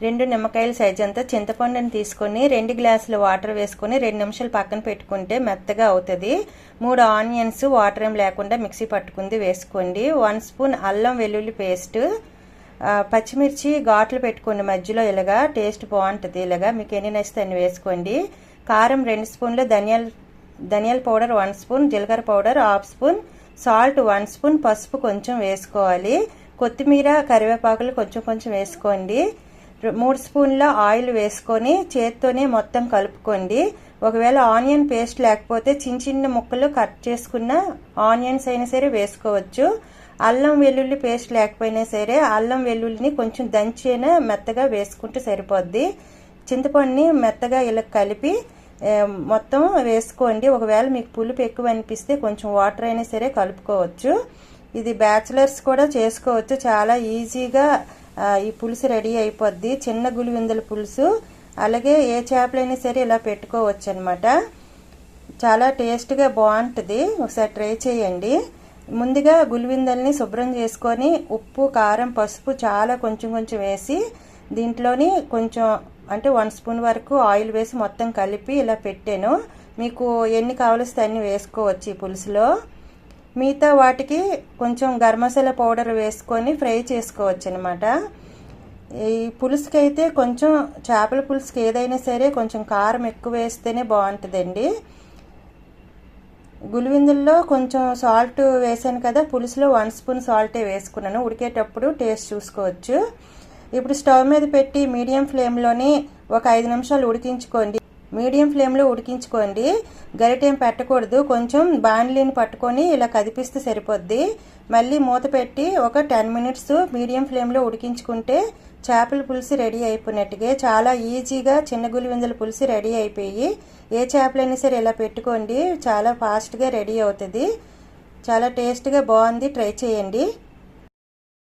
2 నిమ్మకాయల సైజ్ అంతా చింతపండుని తీసుకొని 2 గ్లాసుల వాటర్ వేసుకొని 2 నిమిషాలు పక్కన పెట్టుకుంటే మెత్తగా అవుతుంది. 3 ఆనియన్స్ వాటర్ ఏం లేకుండా మిక్సీ పట్టుకుంది వేసుకోండి. 1 స్పూన్ అల్లం వెల్లుల్లి పేస్ట్, పచ్చిమిర్చి ఘాట్లు పెట్టుకోండి మధ్యలో, ఇలాగా టేస్ట్ బాగుంటుంది. ఇలాగా మీకు ఎన్ని నచ్చితే అన్ని వేసుకోండి. కారం 2 స్పూన్లు, ధనియాల పౌడర్ 1 స్పూన్, జీలకర్ర పౌడర్ 1/2 స్పూన్, సాల్ట్ 1 స్పూన్, పసుపు కొంచెం వేసుకోవాలి. కొత్తిమీర కరివేపాకులు కొంచెం కొంచెం వేసుకోండి. 3 స్పూన్ల ఆయిల్ వేసుకొని చేత్తోనే మొత్తం కలుపుకోండి. ఒకవేళ ఆనియన్ పేస్ట్ లేకపోతే చిన్న చిన్న ముక్కలు కట్ చేసుకున్న ఆనియన్స్ అయినా సరే వేసుకోవచ్చు. అల్లం వెల్లుల్లి పేస్ట్ లేకపోయినా సరే అల్లం వెల్లుల్లిని కొంచెం దంచైనా మెత్తగా వేసుకుంటే సరిపోద్ది. చింతపండుని మెత్తగా ఇలా కలిపి మొత్తం వేసుకోండి. ఒకవేళ మీకు పులుపు ఎక్కువ అనిపిస్తే కొంచెం వాటర్ అయినా సరే కలుపుకోవచ్చు. ఇది బ్యాచిలర్స్ కూడా చేసుకోవచ్చు. చాలా ఈజీగా ఈ పులుసు రెడీ అయిపోద్ది. చిన్న గులివిందల పులుసు, అలాగే ఏ చేపలైనా సరే ఇలా పెట్టుకోవచ్చు అనమాట. చాలా టేస్ట్గా బాగుంటుంది. ఒకసారి ట్రై చేయండి. ముందుగా గులివిందల్ని శుభ్రం చేసుకొని ఉప్పు, కారం, పసుపు చాలా కొంచెం కొంచెం వేసి దీంట్లోని కొంచెం అంటే 1 స్పూన్ వరకు ఆయిల్ వేసి మొత్తం కలిపి ఇలా పెట్టాను. మీకు ఎన్ని కావలిస్తే అన్ని వేసుకోవచ్చు ఈ పులుసులో. మిగతా వాటికి కొంచెం గరం మసాలా పౌడర్ వేసుకొని ఫ్రై చేసుకోవచ్చు అనమాట. ఈ పులుసుకి అయితే కొంచెం చేపల పులుసుకి ఏదైనా సరే కొంచెం కారం ఎక్కువ వేస్తేనే బాగుంటుందండి. గులివిందుల్లో కొంచెం సాల్ట్ వేసాను కదా, పులుసులో 1 స్పూన్ సాల్టే వేసుకున్నాను. ఉడికేటప్పుడు టేస్ట్ చూసుకోవచ్చు. ఇప్పుడు స్టవ్ మీద పెట్టి మీడియం ఫ్లేమ్లోని ఒక 5 నిమిషాలు ఉడికించుకోండి. మీడియం ఫ్లేమ్లో ఉడికించుకోండి, గరిటేం పెట్టకూడదు. కొంచెం బాండ్లీని పట్టుకొని ఇలా కదిపిస్తే సరిపోద్ది. మళ్ళీ మూత పెట్టి ఒక 10 మినిట్స్ మీడియం ఫ్లేమ్లో ఉడికించుకుంటే చేపల పులుసు రెడీ అయిపోయినట్టుగా. చాలా ఈజీగా చిన్న గులివిందల పులుసు రెడీ అయిపోయి, ఏ చేపలైనా సరే ఇలా పెట్టుకోండి, చాలా ఫాస్ట్గా రెడీ అవుతుంది. చాలా టేస్ట్గా బాగుంది, ట్రై చేయండి.